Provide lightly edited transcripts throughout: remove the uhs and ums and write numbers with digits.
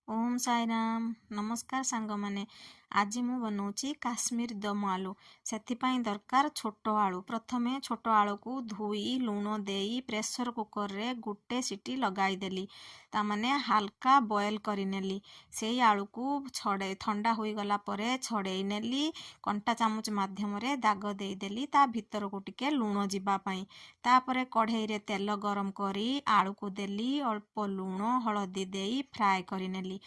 ओम साई राम नमस्कार सांग माने आज मु बनाऊँगी काश्मीर दम आलू से दरकार छोट आलू प्रथमे छोट आलू को धोई लुण दे प्रेसर कुकर रे गोटे सीटी लगाईदेली तामाने हाल्का बॉयल करिनेली से आलू को छड़े ठंडा हो गला परे छड़े नेली कंटा चामच माध्यम रे दाग देदेली ता भीतर को टिके लुण जीवा पाई तापरे कढ़ई रे तेल गरम करी आलू को देली अल्प लुण हलदी देई फ्राए करिनेली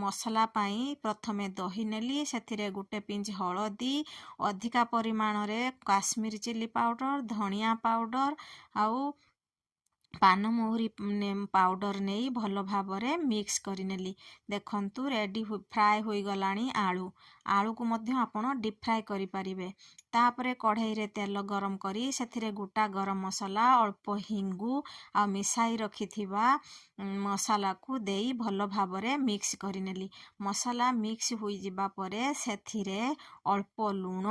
मसला पाई प्रथमे दही नेली से गोटे पिंच हलदी अधिका परिमाण रे काश्मीरी चिली पाउडर धनिया पाउडर आउ पानमहुरी पाउडर नहीं भल भावरे मिक्स करिनेली देखंतु रेडी फ्राए हो गलानी आलू आलू को मध्य आपण डीप फ्राए करि परिबे तापरे कढ़ई रे तेल गरम करी सेथिरे गोटा गरम मसला अल्प हिंगु आ मिसाई रखिथिबा मसाला को देई भल भावरे मिक्स करिनेली मसाला मिक्स होई जिबा परे सेथिरे अल्प लुण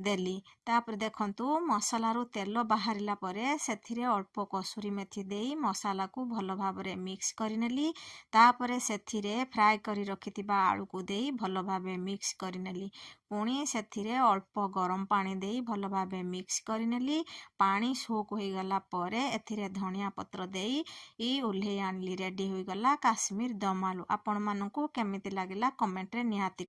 देली तापर देखंतु मसला रो तेल बाहरिला परे सेथिरे अल्प कसुरी मेथी देई मसाला को भल भावरे मिक्स करिनेली तापरे सेथिरे फ्राए करी रखिथिबा आलू को देई भल भावे मिक्स करिनेली पुणी सेथिरे अल्प गरम पानी देई भल भावे मिक्स करिनेली पानी सोक हो गला परे एथिरे धनिया पत्र देई ओल्हे आनली रेडी हो गला काश्मीर दम आलू आपण मानकू केमिति लागिला कमेंट रे निहाती